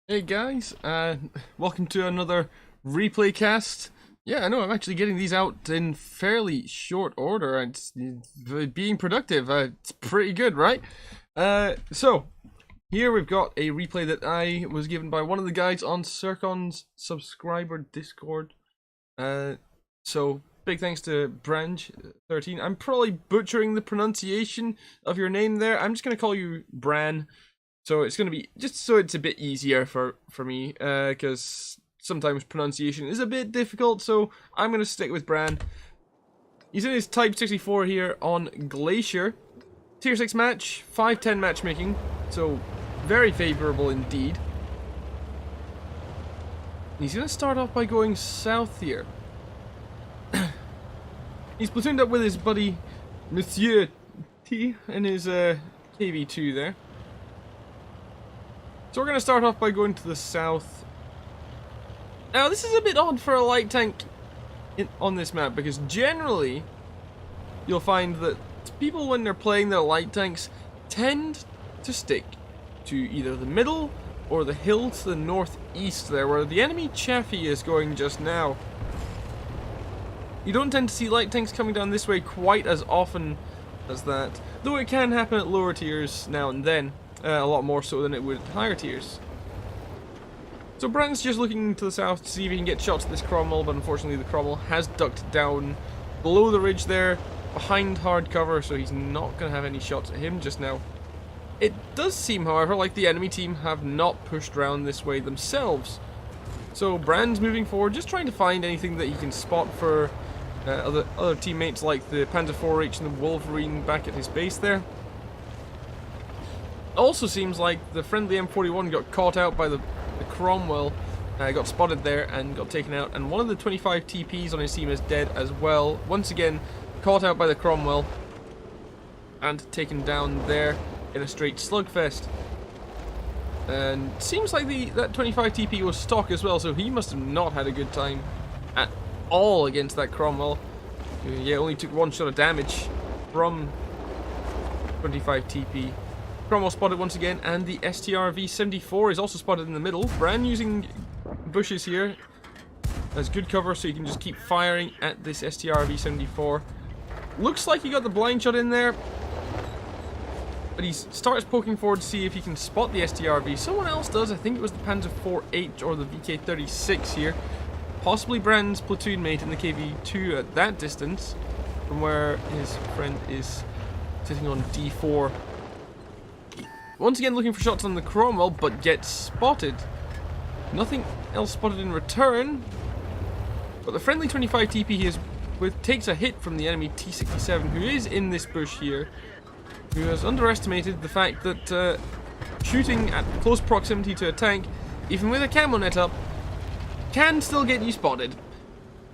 Hey guys, welcome to another replay cast. Yeah, I know I'm actually getting these out in fairly short order. It's being productive. It's pretty good, right? So here we've got a replay that I was given by one of the guys on Circon's subscriber Discord. So big thanks to Brandje 13. I'm probably butchering the pronunciation of your name there. I'm just gonna call you Bran. So it's going to be, just so it's a bit easier for me, because sometimes pronunciation is a bit difficult, so I'm going to stick with Bran. He's in his Type 64 here on Glacier. Tier 6 match, 5-10 matchmaking, so very favourable indeed. He's going to start off by going south here. He's platooned up with his buddy Monsieur T in his KV2 there. So we're going to start off by going to the south. Now this is a bit odd for a light tank on this map, because generally you'll find that people, when they're playing their light tanks, tend to stick to either the middle or the hill to the northeast there, where the enemy Chaffee is going just now. You don't tend to see light tanks coming down this way quite as often as that, though it can happen at lower tiers now and then. A lot more so than it would at higher tiers. So Brand's just looking to the south to see if he can get shots at this Cromwell, but unfortunately the Cromwell has ducked down below the ridge there, behind hard cover, so he's not going to have any shots at him just now. It does seem, however, like the enemy team have not pushed around this way themselves. So Brand's moving forward, just trying to find anything that he can spot for other teammates like the Panzer IV-H and the Wolverine back at his base there. Also seems like the friendly M41 got caught out by the Cromwell, got spotted there and got taken out, and one of the 25 TPs on his team is dead as well. Once again, caught out by the Cromwell and taken down there in a straight slugfest. And seems like that 25 TP was stock as well, so he must have not had a good time at all against that Cromwell. Yeah, only took one shot of damage from 25 TP. Cromwell spotted once again, and the STR-V74 is also spotted in the middle. Bran using bushes here as good cover, so you can just keep firing at this STR-V74. Looks like he got the blind shot in there, but he starts poking forward to see if he can spot the STR-V. Someone else does. I think it was the Panzer IV-H or the VK-36 here. Possibly Bran's platoon mate in the KV2 at that distance, from where his friend is sitting on D4. Once again looking for shots on the Cromwell, but gets spotted. Nothing else spotted in return. But the friendly 25 TP he is with takes a hit from the enemy T67, who is in this bush here, who has underestimated the fact that shooting at close proximity to a tank, even with a camo net up, can still get you spotted.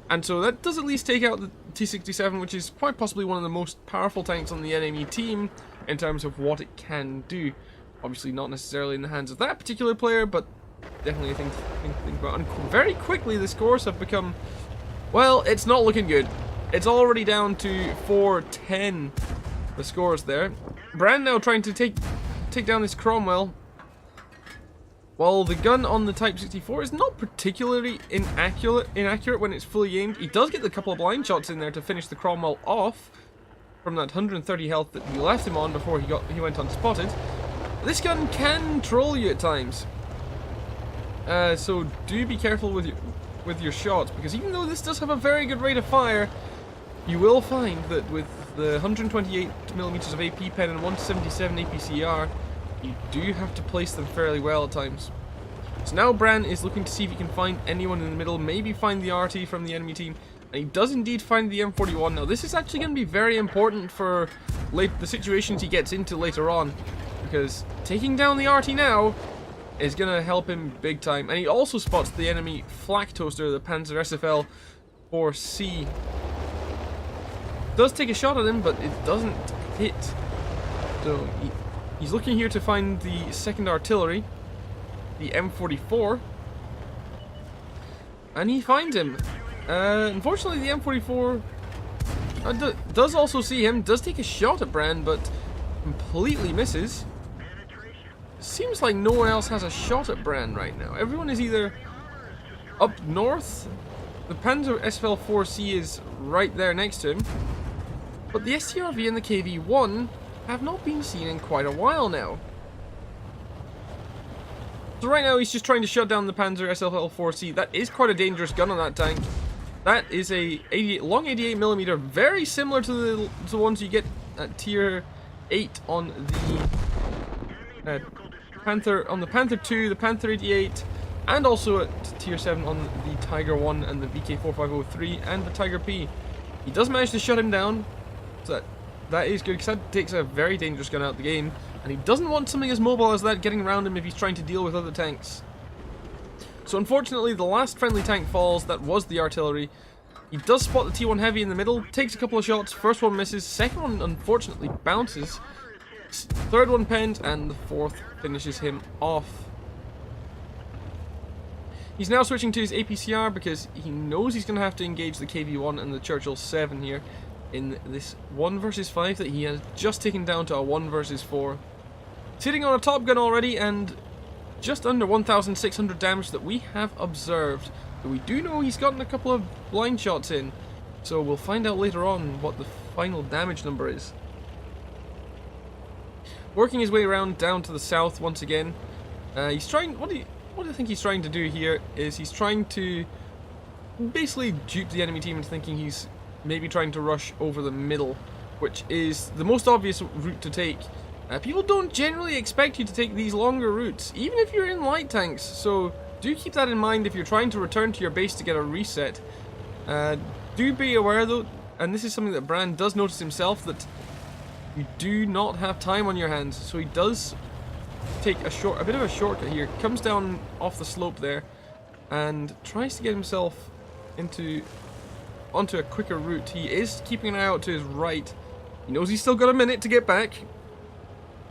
And so that does at least take out the T67, which is quite possibly one of the most powerful tanks on the enemy team in terms of what it can do. Obviously not necessarily in the hands of that particular player, but definitely a thing to think about. And very quickly the scores have become, well, it's not looking good. It's already down to 4-10, the scores there. Bran now trying to take down this Cromwell, while the gun on the Type 64 is not particularly inaccurate when it's fully aimed. He does get a couple of blind shots in there to finish the Cromwell off from that 130 health that we left him on before he went unspotted. This gun can troll you at times, so do be careful with your shots, because even though this does have a very good rate of fire, you will find that with the 128mm of AP pen and 177 APCR, you do have to place them fairly well at times. So now Bran is looking to see if he can find anyone in the middle, maybe find the RT from the enemy team, and he does indeed find the M41. Now this is actually going to be very important for the situations he gets into later on, because taking down the RT now is going to help him big time. And he also spots the enemy flak toaster, the Panzer SFL 4C. Does take a shot at him, but it doesn't hit. So he's looking here to find the 2nd Artillery, the M44, and he finds him. Unfortunately, the M44 does also see him, does take a shot at Bran, but completely misses. seems like no one else has a shot at Brand right now. Everyone is either up north. The Panzer SFL-4C is right there next to him. But the STRV and the KV-1 have not been seen in quite a while now. So right now he's just trying to shut down the Panzer SFL-4C. That is quite a dangerous gun on that tank. That is a long 88mm, very similar to the ones you get at Tier 8 on the Panther 2, the Panther 88, and also at Tier 7 on the Tiger 1 and the VK4503 and the Tiger P. He does manage to shut him down, so that is good, because that takes a very dangerous gun out of the game, and he doesn't want something as mobile as that getting around him if he's trying to deal with other tanks. So unfortunately, the last friendly tank falls. That was the artillery. He does spot the T1 Heavy in the middle, takes a couple of shots, first one misses, second one unfortunately bounces, third one pens, and the fourth finishes him off. He's now switching to his APCR because he knows he's going to have to engage the KV-1 and the Churchill 7 here in this 1 versus 5 that he has just taken down to a 1 versus 4. Sitting on a top gun already, and just under 1,600 damage that we have observed. But we do know he's gotten a couple of blind shots in, so we'll find out later on what the final damage number is. Working his way around down to the south once again. He's trying. What do I think he's trying to do here is he's trying to basically dupe the enemy team into thinking he's maybe trying to rush over the middle, which is the most obvious route to take. People don't generally expect you to take these longer routes, even if you're in light tanks, so do keep that in mind if you're trying to return to your base to get a reset. Do be aware though, and this is something that Brand does notice himself, that you do not have time on your hands, so he does take a bit of a shortcut here, comes down off the slope there, and tries to get himself onto a quicker route. He is keeping an eye out to his right. He knows he's still got a minute to get back,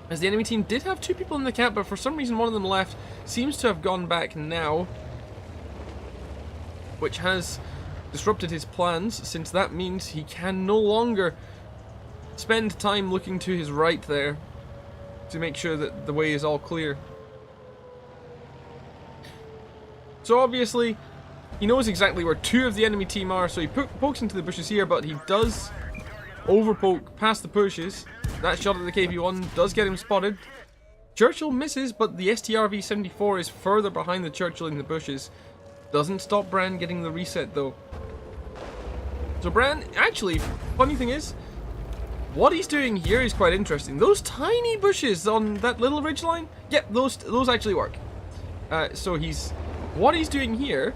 as the enemy team did have 2 people in the camp, but for some reason one of them left. Seems to have gone back now, which has disrupted his plans, since that means he can no longer spend time looking to his right there to make sure that the way is all clear. So obviously he knows exactly where 2 of the enemy team are, so he pokes into the bushes here, but he does overpoke past the bushes. That shot at the KV-1 does get him spotted. Churchill misses, but the STRV-74 is further behind the Churchill in the bushes. Doesn't stop Brand getting the reset though. So Brand, actually, funny thing is, what he's doing here is quite interesting. Those tiny bushes on that little ridgeline, yep, those actually work. So what he's doing here,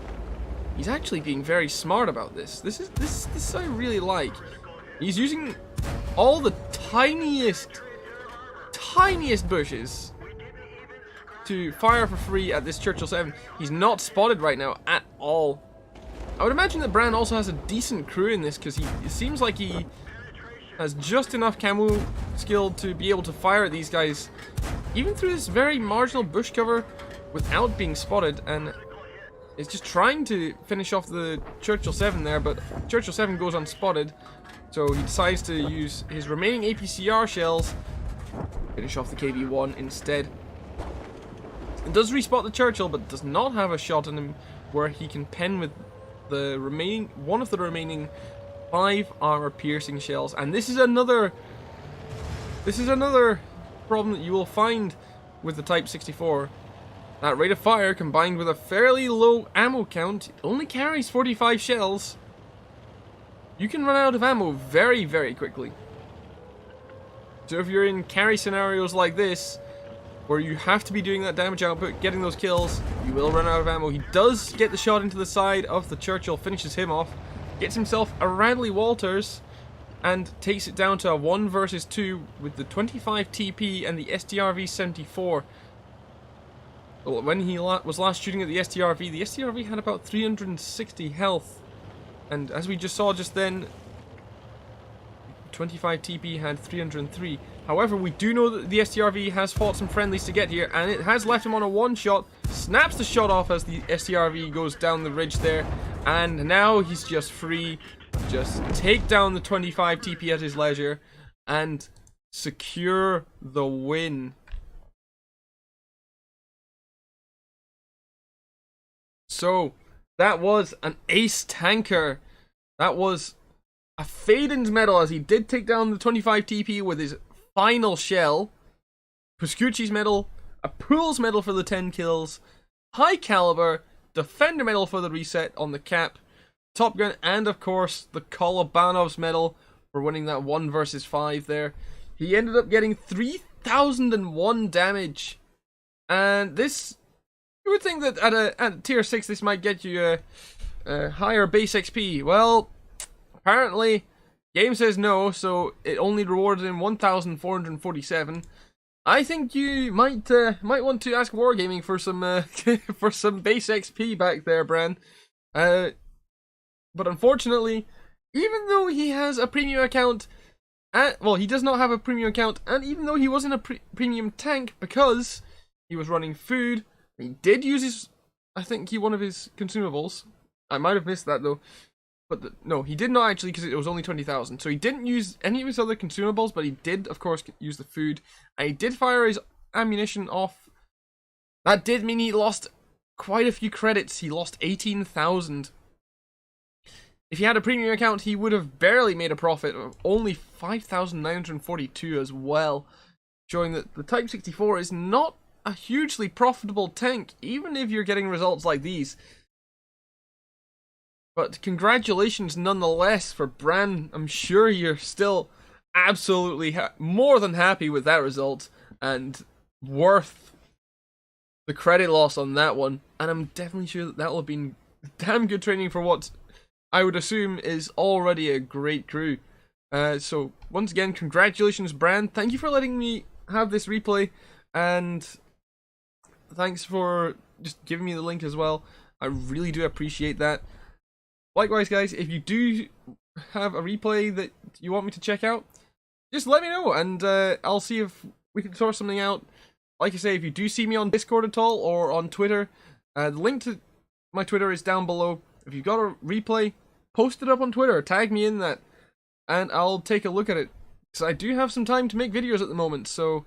he's actually being very smart about this. This I really like. He's using all the tiniest bushes to fire for free at this Churchill 7. He's not spotted right now at all. I would imagine that Brand also has a decent crew in this, because it seems like he has just enough camo skill to be able to fire at these guys, even through this very marginal bush cover, without being spotted, and is just trying to finish off the Churchill 7 there, but Churchill 7 goes unspotted, so he decides to use his remaining APCR shells to finish off the KV-1 instead. It does respot the Churchill, but does not have a shot on him where he can pen with the one of the remaining 5 armor piercing shells. And this is another problem that you will find with the Type 64. That rate of fire, combined with a fairly low ammo count, only carries 45 shells. You can run out of ammo very, very quickly. So if you're in carry scenarios like this, where you have to be doing that damage output, getting those kills, you will run out of ammo. He does get the shot into the side of the Churchill, finishes him off, gets himself a Radley Walters, and takes it down to a 1 versus 2 with the 25 TP and the STRV-74. Well, when he was last shooting at the STRV had about 360 health. And as we just saw just then, 25 TP had 303. However, we do know that the STRV has fought some friendlies to get here, and it has left him on a 1 shot. Snaps the shot off as the STRV goes down the ridge there, and now he's just free. Just take down the 25 TP at his leisure and secure the win. So, that was an ace tanker. That was a Faden's medal, as he did take down the 25 TP with his final shell. Puscucci's medal, a Pool's medal for the 10 kills, High Caliber, Defender medal for the reset on the cap, Top Gun, and of course the Kolobanov's medal for winning that 1 versus 5 there. He ended up getting 3001 damage, and this, you would think that at tier 6 this might get you a higher base XP. Well, apparently game says no, so it only rewarded him 1447. I think you might want to ask Wargaming for some for some base XP back there, Bran. But unfortunately, even though he has a premium account, well, he does not have a premium account, and even though he wasn't a premium tank because he was running food, he did use his, I think one of his consumables. I might have missed that though. But no, he did not actually, because it was only 20,000. So he didn't use any of his other consumables, but he did, of course, use the food. And he did fire his ammunition off. That did mean he lost quite a few credits. He lost 18,000. If he had a premium account, he would have barely made a profit of only 5,942 as well. Showing that the Type 64 is not a hugely profitable tank, even if you're getting results like these. But congratulations nonetheless for Bran. I'm sure you're still absolutely more than happy with that result and worth the credit loss on that one. And I'm definitely sure that will have been damn good training for what I would assume is already a great crew. So once again, congratulations, Bran. Thank you for letting me have this replay, and thanks for just giving me the link as well. I really do appreciate that. Likewise, guys, if you do have a replay that you want me to check out, just let me know, and I'll see if we can sort something out. Like I say, if you do see me on Discord at all, or on Twitter, the link to my Twitter is down below. If you've got a replay, post it up on Twitter, tag me in that, and I'll take a look at it. Because I do have some time to make videos at the moment, so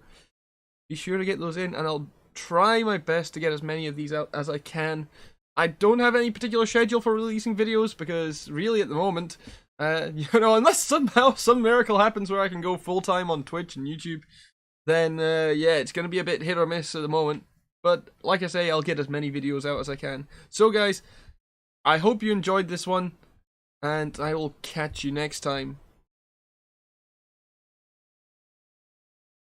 be sure to get those in, and I'll try my best to get as many of these out as I can. I don't have any particular schedule for releasing videos, because really at the moment, unless somehow some miracle happens where I can go full-time on Twitch and YouTube, then yeah, it's going to be a bit hit or miss at the moment. But like I say, I'll get as many videos out as I can. So guys, I hope you enjoyed this one, and I will catch you next time.